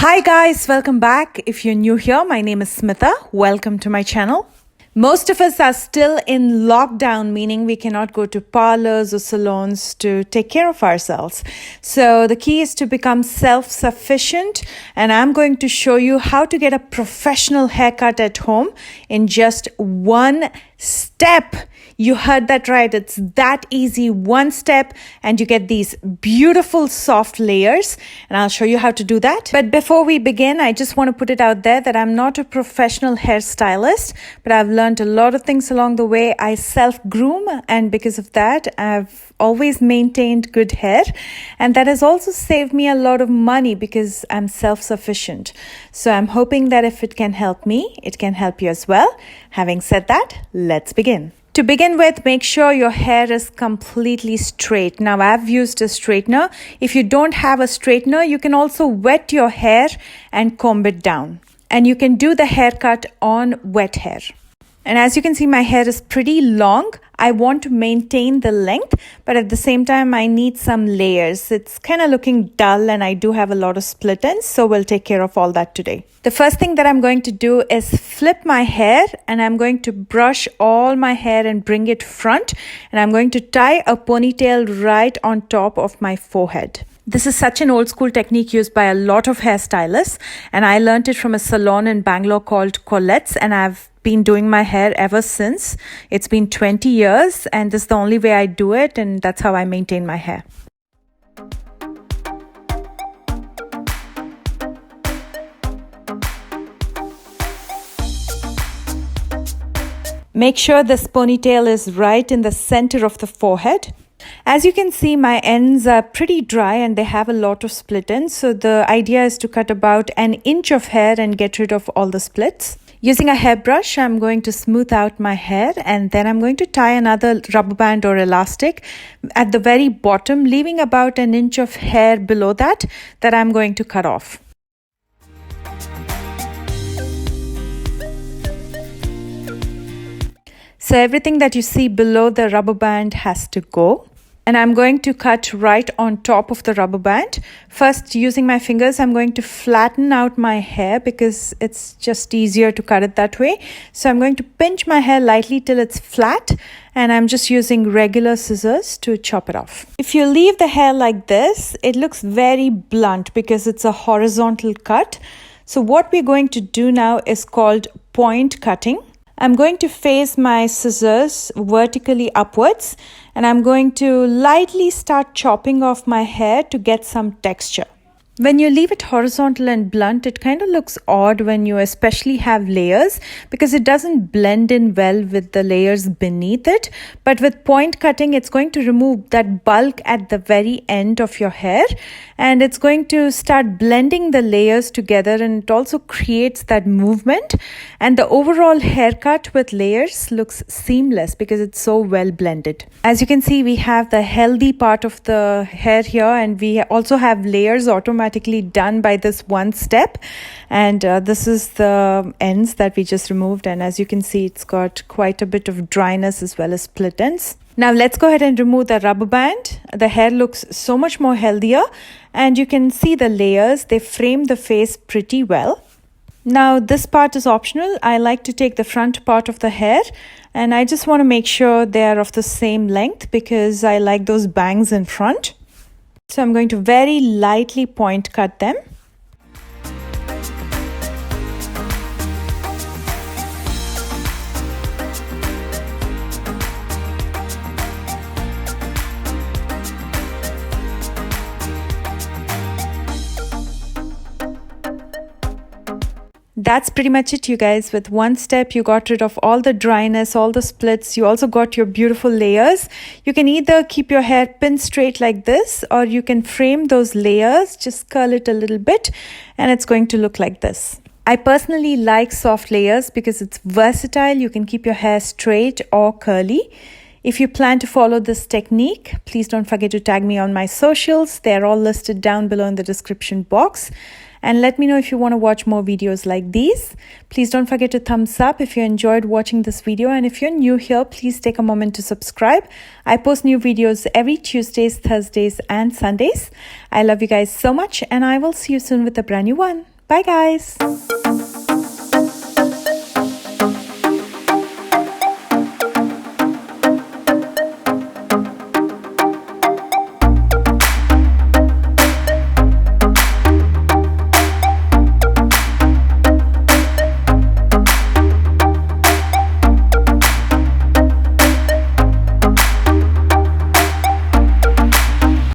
Hi guys, welcome back. If you're new here, my name is Smitha. Welcome to my channel. Most of us are still in lockdown, meaning we cannot go to parlors or salons to take care of ourselves. So the key is to become self-sufficient, and I'm going to show you how to get a professional haircut at home in just one step. You heard that right. It's that easy. One step and you get these beautiful soft layers, and I'll show you how to do that. But before we begin, I just want to put it out there that I'm not a professional hairstylist, but I've learned a lot of things along the way. I self-groom, and because of that, I've always maintained good hair, and that has also saved me a lot of money because I'm self-sufficient. So I'm hoping that if it can help me, it can help you as well. Having said that, let's begin. To begin with, make sure your hair is completely straight. Now, I've used a straightener. If you don't have a straightener, you can also wet your hair and comb it down. And you can do the haircut on wet hair. And as you can see, my hair is pretty long. I want to maintain the length, but at the same time, I need some layers. It's kind of looking dull, and I do have a lot of split ends, so we'll take care of all that today. The first thing that I'm going to do is flip my hair, and I'm going to brush all my hair and bring it front, and I'm going to tie a ponytail right on top of my forehead. This is such an old school technique used by a lot of hairstylists, and I learned it from a salon in Bangalore called Colette's, and I've been doing my hair ever since. It's been 20 years, and this is the only way I do it, and that's how I maintain my hair. Make sure this ponytail is right in the center of the forehead. As you can see, my ends are pretty dry and they have a lot of split ends. So the idea is to cut about an inch of hair and get rid of all the splits. Using a hairbrush, I'm going to smooth out my hair, and then I'm going to tie another rubber band or elastic at the very bottom, leaving about an inch of hair below that I'm going to cut off. So everything that you see below the rubber band has to go. And I'm going to cut right on top of the rubber band. First, using my fingers, I'm going to flatten out my hair because it's just easier to cut it that way. So I'm going to pinch my hair lightly till it's flat, and I'm just using regular scissors to chop it off. If you leave the hair like this, it looks very blunt because it's a horizontal cut. So what we're going to do now is called point cutting. I'm going to face my scissors vertically upwards, and I'm going to lightly start chopping off my hair to get some texture. When you leave it horizontal and blunt, it kind of looks odd when you especially have layers because it doesn't blend in well with the layers beneath it. But with point cutting, it's going to remove that bulk at the very end of your hair, and it's going to start blending the layers together, and it also creates that movement, and the overall haircut with layers looks seamless because it's so well blended. As you can see, we have the healthy part of the hair here, and we also have layers automatically done by this one step, and this is the ends that we just removed, and as you can see, it's got quite a bit of dryness as well as split ends. Now let's go ahead and remove the rubber band. The hair looks so much more healthier, and you can see the layers. They frame the face pretty well. Now this part is optional. I like to take the front part of the hair, and I just want to make sure they are of the same length because I like those bangs in front. So I'm going to very lightly point cut them. That's pretty much it, you guys. With one step, you got rid of all the dryness, all the splits. You also got your beautiful layers. You can either keep your hair pin straight like this, or you can frame those layers, just curl it a little bit, and it's going to look like this. I personally like soft layers because it's versatile. You can keep your hair straight or curly. If you plan to follow this technique, please don't forget to tag me on my socials. They're all listed down below in the description box. And let me know if you want to watch more videos like these. Please don't forget to thumbs up if you enjoyed watching this video. And if you're new here, please take a moment to subscribe. I post new videos every Tuesdays, Thursdays, and Sundays. I love you guys so much, and I will see you soon with a brand new one. Bye, guys.